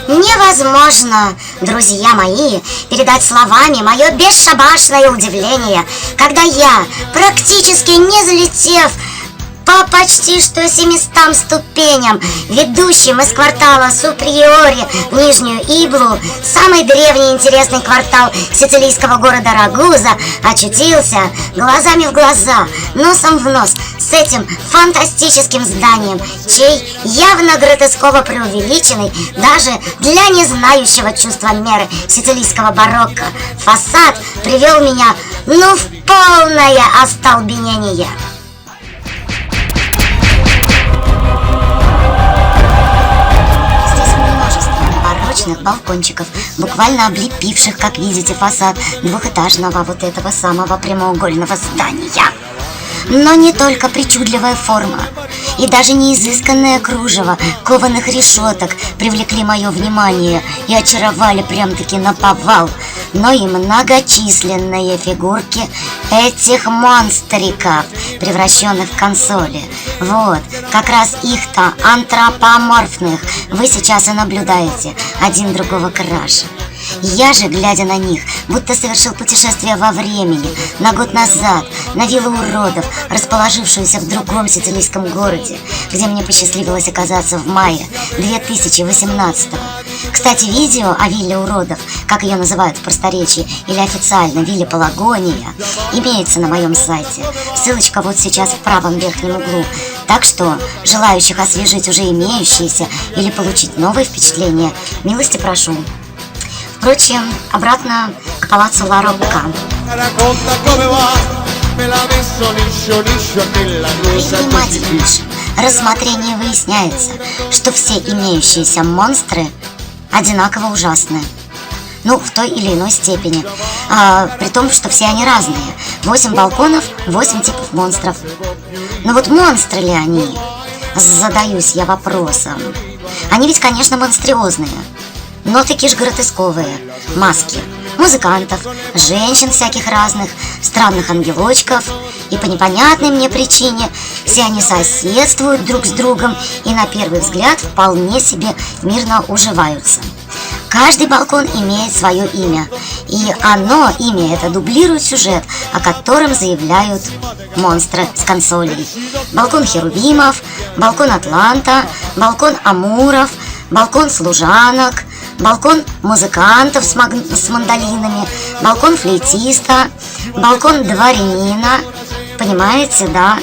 Невозможно, друзья мои, передать словами мое бесшабашное удивление, когда я, практически не залетев по почти что 700 ступеням, ведущим из квартала Суприори в Нижнюю Иблу, самый древний и интересный квартал сицилийского города Рагуза, очутился глазами в глаза, носом в нос с этим фантастическим зданием, чей явно гротесково преувеличенный даже для не знающего чувства меры сицилийского барокко фасад привел меня, в полное остолбенение. Балкончиков, буквально облепивших, как видите, фасад двухэтажного вот этого самого прямоугольного здания. Но не только причудливая форма и даже не изысканное кружево кованых решеток привлекли мое внимание и очаровали прям-таки наповал, но и многочисленные фигурки этих монстриков, превращенных в консоли. Вот, как раз их-то антропоморфных вы сейчас и наблюдаете, один другого краше. Я же, глядя на них, будто совершил путешествие во времени, на год назад, на виллу уродов, расположившуюся в другом сицилийском городе, где мне посчастливилось оказаться в мае 2018-го. Кстати, видео о вилле уродов, как ее называют в просторечии, или официально вилле Палагония, имеется на моем сайте. Ссылочка вот сейчас в правом верхнем углу. Так что, желающих освежить уже имеющиеся или получить новые впечатления, милости прошу. Впрочем, обратно к палаццо Ла Рокка. При внимательнейшем рассмотрении выясняется, что все имеющиеся монстры одинаково ужасны. В той или иной степени. При том, что все они разные. 8 балконов, 8 типов монстров. Но вот монстры ли они? Задаюсь я вопросом. Они ведь, конечно, монстриозные, но такие же гротесковые. Маски музыкантов, женщин всяких разных, странных ангелочков. И по непонятной мне причине все они соседствуют друг с другом и на первый взгляд вполне себе мирно уживаются. Каждый балкон имеет свое имя, и имя это дублирует сюжет, о котором заявляют монстры с консолей. Балкон Херувимов, балкон Атланта, балкон Амуров, балкон служанок, балкон музыкантов с мандолинами, балкон флейтиста, балкон дворянина. Понимаете, да?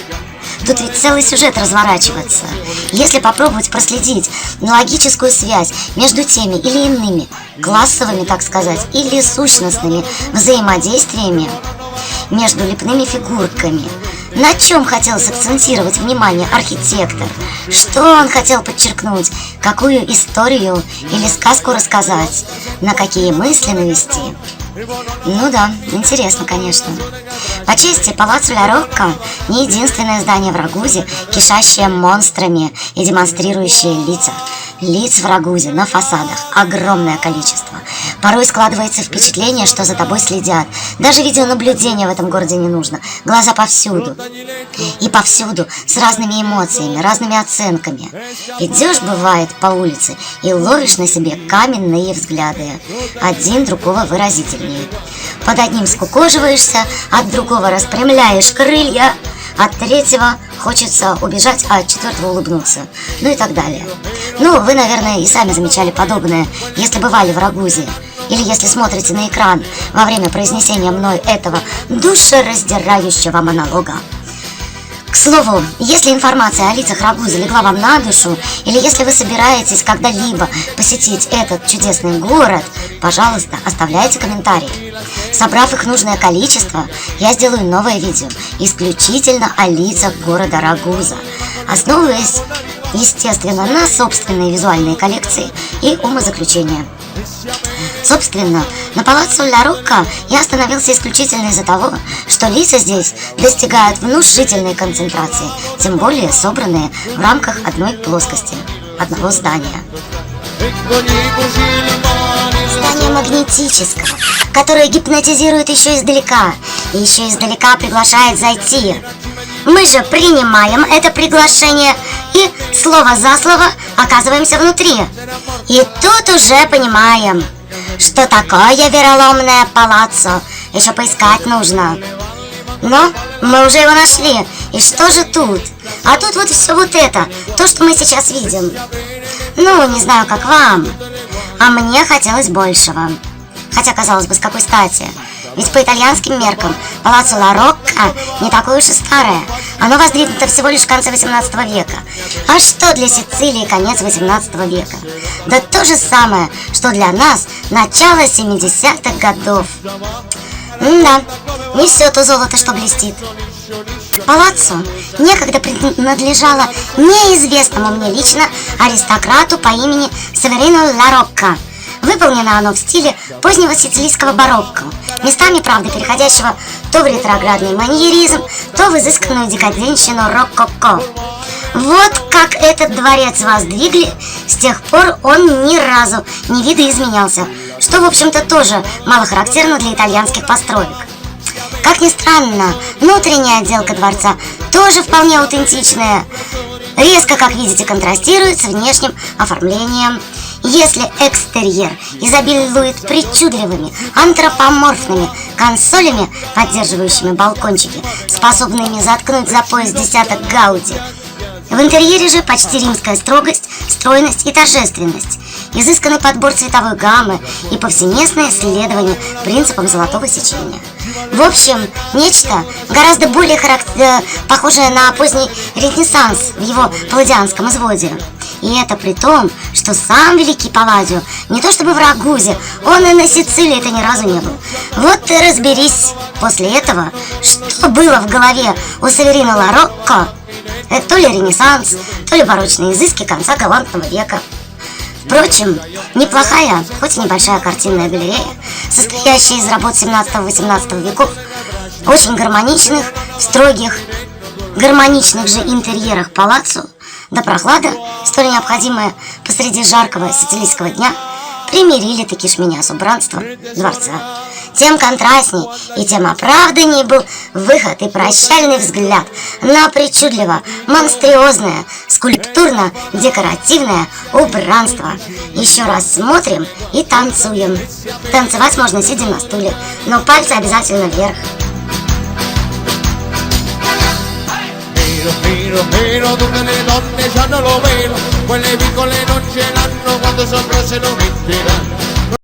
Тут ведь целый сюжет разворачивается. Если попробовать проследить логическую связь между теми или иными классовыми, так сказать, или сущностными взаимодействиями между лепными фигурками, на чем хотел сакцентировать внимание архитектор, что он хотел подчеркнуть, какую историю или сказку рассказать, на какие мысли навести. Да, интересно, конечно. По чести, палаццо Ла Рокка не единственное здание в Рагузе, кишащее монстрами и демонстрирующее лица. Лиц в Рагузе на фасадах огромное количество. Порой складывается впечатление, что за тобой следят. Даже видеонаблюдения в этом городе не нужно. Глаза повсюду. И повсюду с разными эмоциями, разными оценками. Идешь, бывает, по улице и ловишь на себе каменные взгляды. Один другого выразительнее. Под одним скукоживаешься, от другого распрямляешь крылья, от третьего хочется убежать, а от четвертого улыбнуться. И так далее. Вы, наверное, и сами замечали подобное, если бывали в Рагузе. Или если смотрите на экран во время произнесения мной этого душераздирающего монолога. К слову, если информация о лицах Рагуза легла вам на душу, или если вы собираетесь когда-либо посетить этот чудесный город, пожалуйста, оставляйте комментарии. Собрав их нужное количество, я сделаю новое видео исключительно о лицах города Рагуза, основываясь, естественно, на собственные визуальные коллекции и умозаключения. Собственно, на палаццо Ла Рокка я остановился исключительно из-за того, что лица здесь достигают внушительной концентрации, тем более собранные в рамках одной плоскости, одного здания. Здание магнетического, которое гипнотизирует еще издалека, и еще издалека приглашает зайти. Мы же принимаем это приглашение И слово за слово оказываемся внутри. И тут уже понимаем, что такое вероломное палаццо еще поискать нужно. Но мы уже его нашли. И что же тут? А тут вот все вот это, то, что мы сейчас видим. Ну, не знаю, как вам, а мне хотелось большего. Хотя, казалось бы, с какой стати? Ведь по итальянским меркам Палаццо Ла Рокка не такое уж и старое. Оно воздвигнуто всего лишь в конце 18 века. А что для Сицилии конец 18 века? Да то же самое, что для нас начало 70-х годов. Да, не все то золото, что блестит. Палаццо некогда принадлежало неизвестному мне лично аристократу по имени Северино Ла Рокка. Выполнено оно в стиле позднего сицилийского барокко, местами, правда, переходящего то в ретроградный маньеризм, то в изысканную декаденщину рококо. Вот как этот дворец воздвигли, с тех пор он ни разу не видоизменялся, что, в общем-то, тоже мало характерно для итальянских построек. Как ни странно, внутренняя отделка дворца тоже вполне аутентичная, резко, как видите, контрастирует с внешним оформлением. Если экстерьер изобилует причудливыми антропоморфными консолями, поддерживающими балкончики, способными заткнуть за пояс десяток гауди, в интерьере же почти римская строгость, стройность и торжественность, изысканный подбор цветовой гаммы и повсеместное следование принципам золотого сечения. В общем, нечто гораздо более похожее на поздний Ренессанс в его палладианском изводе. И это при том, что сам великий Палладио не то чтобы в Рагузе, он и на Сицилии-то ни разу не был. Вот ты разберись после этого, что было в голове у Северино Ла Рокко. Это то ли Ренессанс, то ли барочные изыски конца галантного века. Впрочем, неплохая, хоть и небольшая картинная галерея, состоящая из работ 17-18 веков, очень гармоничных, строгих, гармоничных же интерьерах палаццо, да прохлада, столь необходимая посреди жаркого сицилийского дня, примирили таки ж меня с убранством дворца. Тем контрастней и тем оправданней был выход и прощальный взгляд на причудливо монстриозное, скульптурно-декоративное убранство. Еще раз смотрим и танцуем. Танцевать можно сидя на стуле, но пальцы обязательно вверх. Miro, tutte le donne c'hanno lo velo, quelle piccole non ce l'hanno quando sopra se lo metteranno.